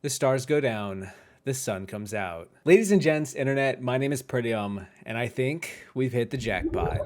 The stars go down, the sun comes out. Ladies and gents, internet, my name is Peridiam, and I think we've hit the jackpot.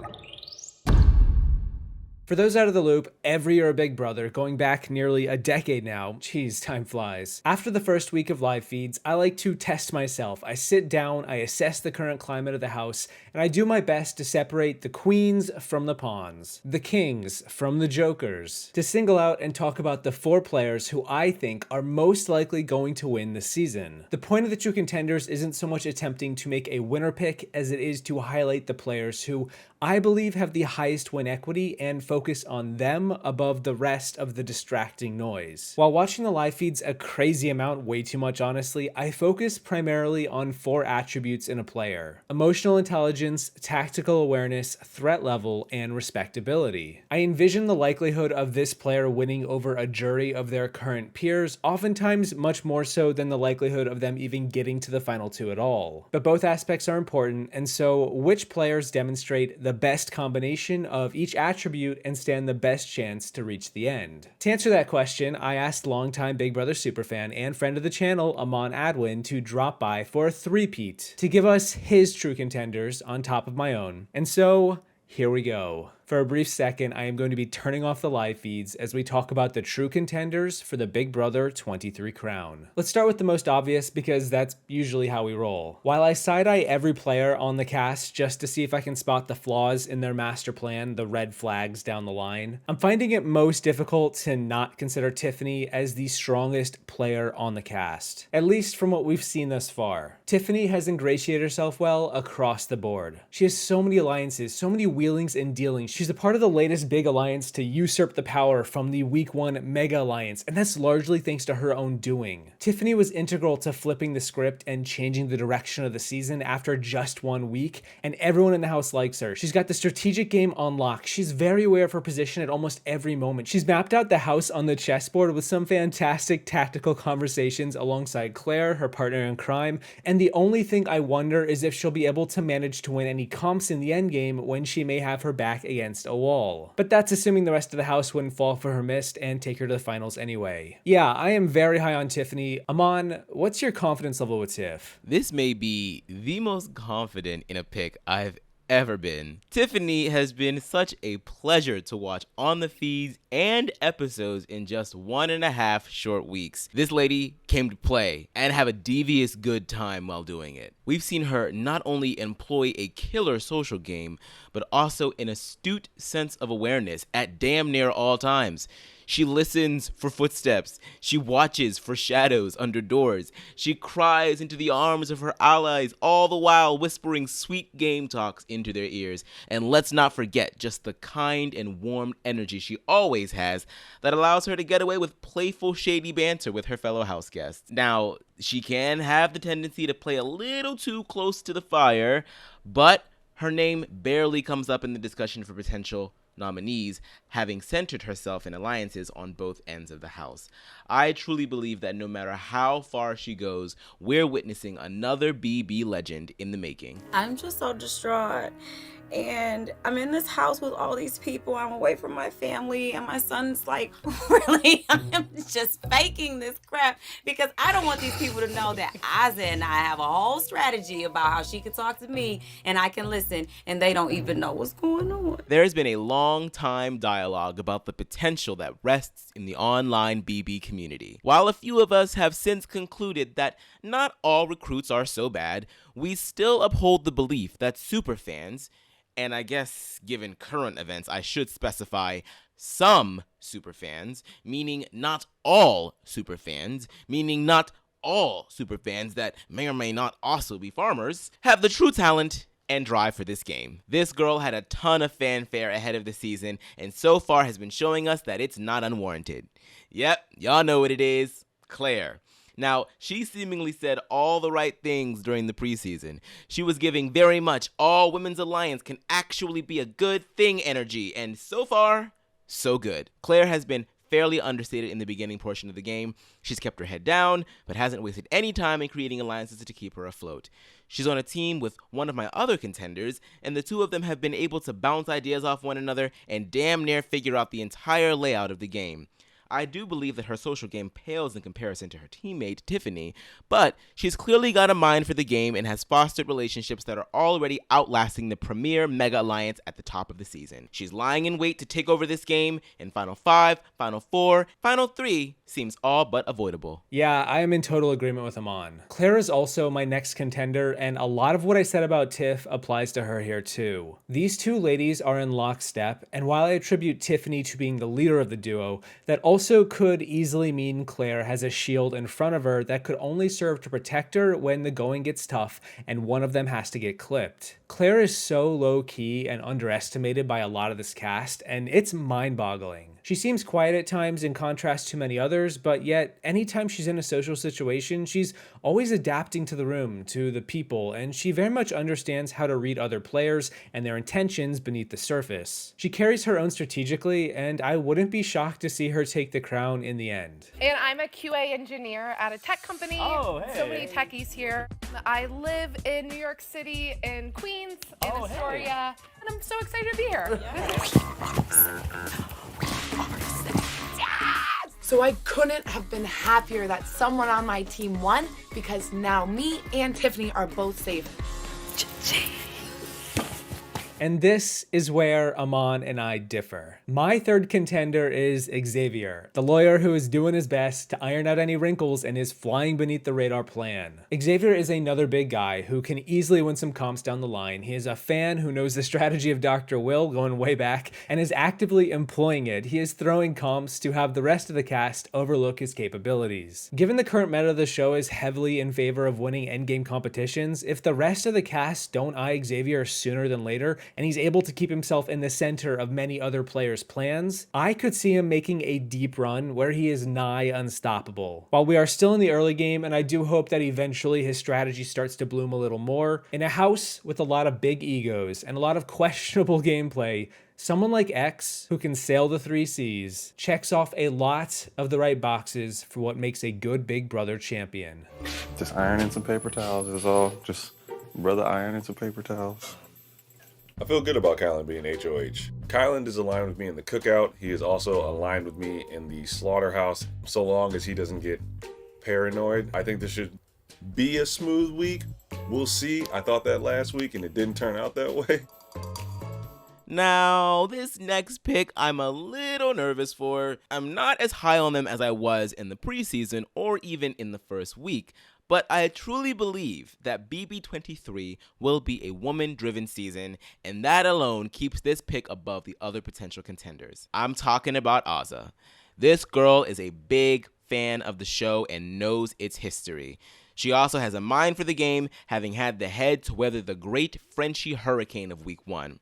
For those out of the loop, every year a Big Brother, going back nearly a decade now, geez, time flies. After the first week of live feeds, I like to test myself. I sit down, I assess the current climate of the house, and I do my best to separate the queens from the pawns, the kings from the jokers, to single out and talk about the 4 players who I think are most likely going to win this season. The point of the True Contenders isn't so much attempting to make a winner pick as it is to highlight the players who I believe have the highest win equity and focus on them above the rest of the distracting noise. While watching the live feeds a crazy amount, way too much honestly, I focus primarily on 4 attributes in a player: emotional intelligence, tactical awareness, threat level, and respectability. I envision the likelihood of this player winning over a jury of their current peers, oftentimes much more so than the likelihood of them even getting to the final 2 at all. But both aspects are important, and so which players demonstrate the best combination of each attribute and stand the best chance to reach the end? To answer that question, I asked longtime Big Brother superfan and friend of the channel, Aman, to drop by for a three-peat to give us his True Contenders on top of my own. And so, here we go. For a brief second, I am going to be turning off the live feeds as we talk about the True Contenders for the Big Brother 23 crown. Let's start with the most obvious because that's usually how we roll. While I side-eye every player on the cast just to see if I can spot the flaws in their master plan, the red flags down the line, I'm finding it most difficult to not consider Tiffany as the strongest player on the cast, at least from what we've seen thus far. Tiffany has ingratiated herself well across the board. She has so many alliances, so many wheelings and dealings. She's a part of the latest big alliance to usurp the power from the week 1 mega alliance, and that's largely thanks to her own doing. Tiffany was integral to flipping the script and changing the direction of the season after just 1 week, and everyone in the house likes her. She's got the strategic game on lock. She's very aware of her position at almost every moment. She's mapped out the house on the chessboard with some fantastic tactical conversations alongside Claire, her partner in crime, and the only thing I wonder is if she'll be able to manage to win any comps in the endgame when she may have her back against a wall. But that's assuming the rest of the house wouldn't fall for her mist and take her to the finals anyway. Yeah, I am very high on Tiffany. Aman, what's your confidence level with Tiff? This may be the most confident in a pick I've ever been. Tiffany has been such a pleasure to watch on the feeds and episodes in just 1.5 short weeks. This lady came to play and have a devious good time while doing it. We've seen her not only employ a killer social game, but also an astute sense of awareness at damn near all times. She listens for footsteps. She watches for shadows under doors. She cries into the arms of her allies, all the while whispering sweet game talks into their ears. And let's not forget just the kind and warm energy she always has that allows her to get away with playful, shady banter with her fellow house guests. Now, she can have the tendency to play a little too close to the fire, but her name barely comes up in the discussion for potential nominees, having centered herself in alliances on both ends of the house. I truly believe that no matter how far she goes, we're witnessing another BB legend in the making. I'm just so distraught. And I'm in this house with all these people. I'm away from my family. And my son's like, really? I'm just faking this crap because I don't want these people to know that Azah and I have a whole strategy about how she can talk to me and I can listen. And they don't even know what's going on. There has been a long time dialogue about the potential that rests in the online BB community. While a few of us have since concluded that not all recruits are so bad, we still uphold the belief that superfans, and I guess given current events, I should specify some superfans, meaning not all superfans, meaning not all superfans that may or may not also be farmers, have the true talent and drive for this game. This girl had a ton of fanfare ahead of the season, and so far has been showing us that it's not unwarranted. Yep, y'all know what it is, Claire. Now, she seemingly said all the right things during the preseason. She was giving very much all women's alliance can actually be a good thing energy, and so far, so good. Claire has been fairly understated in the beginning portion of the game. She's kept her head down, but hasn't wasted any time in creating alliances to keep her afloat. She's on a team with one of my other contenders, and the two of them have been able to bounce ideas off one another and damn near figure out the entire layout of the game. I do believe that her social game pales in comparison to her teammate, Tiffany, but she's clearly got a mind for the game and has fostered relationships that are already outlasting the premier mega alliance at the top of the season. She's lying in wait to take over this game, and Final 5, Final 4, Final 3 seems all but avoidable. Yeah, I am in total agreement with Aman. Claire is also my next contender, and a lot of what I said about Tiff applies to her here too. These two ladies are in lockstep, and while I attribute Tiffany to being the leader of the duo, that also could easily mean Claire has a shield in front of her that could only serve to protect her when the going gets tough and one of them has to get clipped. Claire is so low-key and underestimated by a lot of this cast, and it's mind-boggling. She seems quiet at times in contrast to many others, but yet anytime she's in a social situation, she's always adapting to the room, to the people, and she very much understands how to read other players and their intentions beneath the surface. She carries her own strategically, and I wouldn't be shocked to see her take the crown in the end. And I'm a QA engineer at a tech company. Oh, hey. So many techies here. I live in New York City, in Queens, in Astoria, and I'm so excited to be here. So I couldn't have been happier that someone on my team won, because now me and Tiffany are both safe. And this is where Aman and I differ. My third contender is Xavier, the lawyer who is doing his best to iron out any wrinkles and is flying beneath the radar plan. Xavier is another big guy who can easily win some comps down the line. He is a fan who knows the strategy of Dr. Will going way back and is actively employing it. He is throwing comps to have the rest of the cast overlook his capabilities. Given the current meta of the show is heavily in favor of winning endgame competitions, if the rest of the cast don't eye Xavier sooner than later, and he's able to keep himself in the center of many other players' plans, I could see him making a deep run where he is nigh unstoppable. While we are still in the early game, and I do hope that eventually his strategy starts to bloom a little more, in a house with a lot of big egos and a lot of questionable gameplay, someone like X, who can sail the 3 seas, checks off a lot of the right boxes for what makes a good Big Brother champion. Just ironing some paper towels is all. Just brother ironing some paper towels. I feel good about Kylan being HOH. Kylan is aligned with me in the cookout. He is also aligned with me in the slaughterhouse, so long as he doesn't get paranoid. I think this should be a smooth week. We'll see. I thought that last week and it didn't turn out that way. Now, this next pick I'm a little nervous for. I'm not as high on them as I was in the preseason or even in the first week, but I truly believe that BB23 will be a woman-driven season, and that alone keeps this pick above the other potential contenders. I'm talking about Azah. This girl is a big fan of the show and knows its history. She also has a mind for the game, having had the head to weather the great Frenchie hurricane of week 1.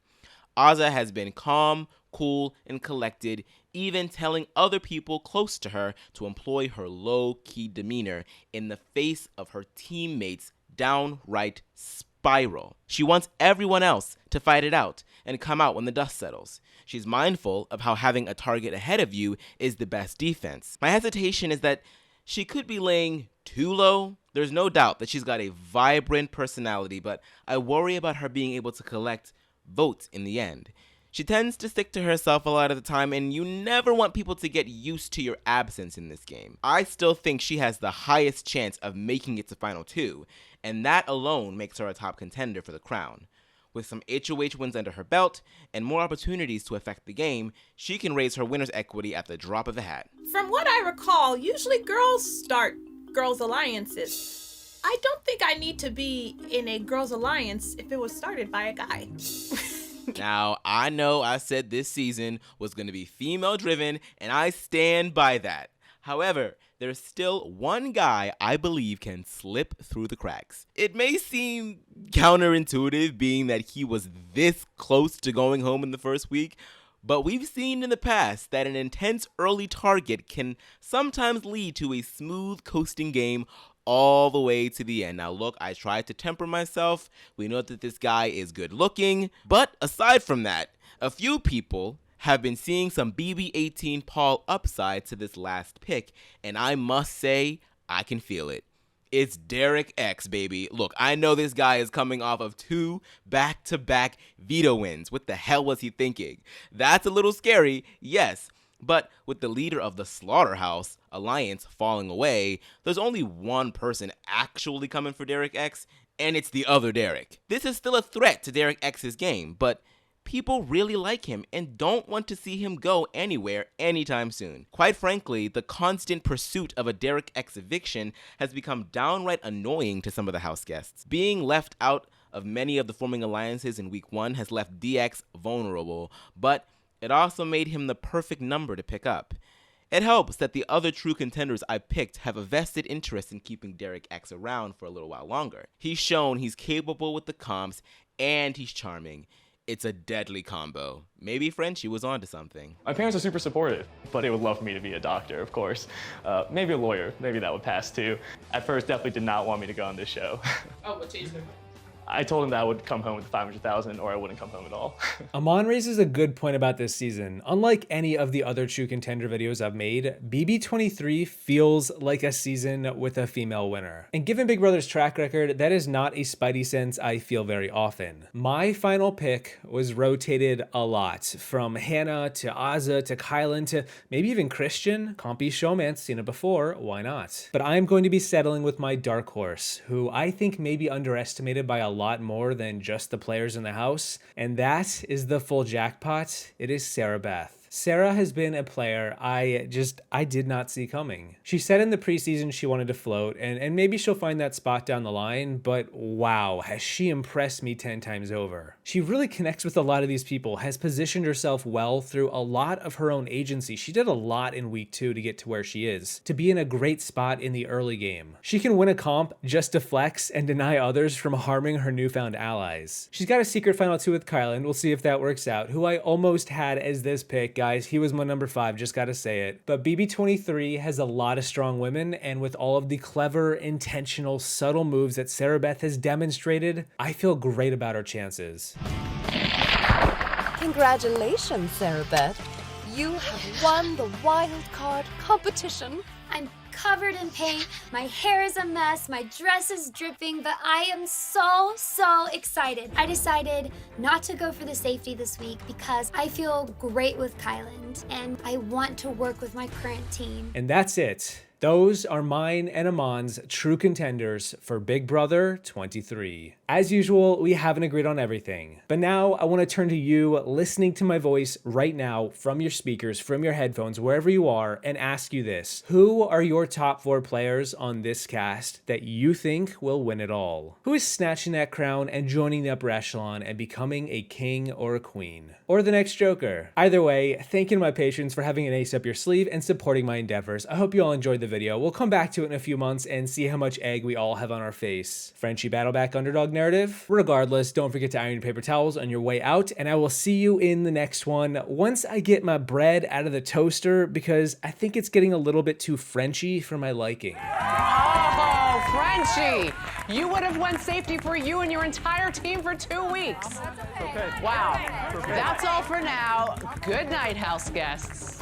Azah has been calm, cool, and collected, even telling other people close to her to employ her low-key demeanor in the face of her teammates' downright spiral. She wants everyone else to fight it out and come out when the dust settles. She's mindful of how having a target ahead of you is the best defense. My hesitation is that she could be laying too low. There's no doubt that she's got a vibrant personality, but I worry about her being able to collect votes in the end. She tends to stick to herself a lot of the time, and you never want people to get used to your absence in this game. I still think she has the highest chance of making it to Final 2, and that alone makes her a top contender for the crown. With some HOH wins under her belt and more opportunities to affect the game, she can raise her winner's equity at the drop of a hat. From what I recall, usually girls start girls' alliances. I don't think I need to be in a girls' alliance if it was started by a guy. Now, I know I said this season was going to be female-driven, and I stand by that. However, there's still one guy I believe can slip through the cracks. It may seem counterintuitive being that he was this close to going home in the first week, but we've seen in the past that an intense early target can sometimes lead to a smooth coasting game all the way to the end. Now look, I tried to temper myself. We know that this guy is good looking, but aside from that, a few people have been seeing some BB18 Paul upside to this last pick, and I must say, I can feel it. It's Derek X, baby. Look, I know this guy is coming off of 2 back-to-back veto wins. What the hell was he thinking? That's a little scary, yes, But with the leader of the Slaughterhouse Alliance falling away, there's only one person actually coming for Derek X, and it's the other Derek. This is still a threat to Derek X's game, but people really like him and don't want to see him go anywhere anytime soon. Quite frankly, the constant pursuit of a Derek X eviction has become downright annoying to some of the house guests. Being left out of many of the forming alliances in week 1 has left DX vulnerable, but it also made him the perfect number to pick up. It helps that the other true contenders I picked have a vested interest in keeping Derek X around for a little while longer. He's shown he's capable with the comps and he's charming. It's a deadly combo. Maybe Frenchie was onto something. My parents are super supportive, but they would love for me to be a doctor, of course. Maybe a lawyer, maybe that would pass too. At first, definitely did not want me to go on this show. Oh, what changed their mind? I told him that I would come home with 500,000 or I wouldn't come home at all. Aman raises a good point about this season. Unlike any of the other True Contender videos I've made, BB23 feels like a season with a female winner. And given Big Brother's track record, that is not a spidey sense I feel very often. My final pick was rotated a lot, from Hannah to Azah to Kylan to maybe even Christian. Compy showman, seen it before, why not? But I'm going to be settling with my dark horse, who I think may be underestimated by a lot more than just the players in the house, and that is the full jackpot. It is Sarah Beth. Sarah has been a player I did not see coming. She said in the preseason she wanted to float, and maybe she'll find that spot down the line, but wow, has she impressed me 10 times over. She really connects with a lot of these people, has positioned herself well through a lot of her own agency. She did a lot in week 2 to get to where she is, to be in a great spot in the early game. She can win a comp just to flex and deny others from harming her newfound allies. She's got a secret final 2 with Kylan. We'll see if that works out, who I almost had as this pick. Guys, he was my number 5, just gotta say it. But BB23 has a lot of strong women, and with all of the clever, intentional, subtle moves that Sarah Beth has demonstrated, I feel great about her chances. Congratulations, Sarah Beth. You have won the wild card competition. I'm covered in paint, my hair is a mess, my dress is dripping, but I am so excited. I decided not to go for the safety this week because I feel great with Kylan and I want to work with my current team. And that's it. Those are mine and Aman's true contenders for Big Brother 23. As usual, we haven't agreed on everything. But now I want to turn to you listening to my voice right now from your speakers, from your headphones, wherever you are, and ask you this. Who are your top 4 players on this cast that you think will win it all? Who is snatching that crown and joining the upper echelon and becoming a king or a queen? Or the next Joker? Either way, thank you to my patrons for having an ace up your sleeve and supporting my endeavors. I hope you all enjoyed the video. We'll come back to it in a few months and see how much egg we all have on our face. Frenchie Battleback underdog narrative? Regardless, don't forget to iron your paper towels on your way out, and I will see you in the next one once I get my bread out of the toaster, because I think it's getting a little bit too Frenchy for my liking. Oh, Frenchie! You would have won safety for you and your entire team for 2 weeks. Okay. Wow. That's all for now. Good night, house guests.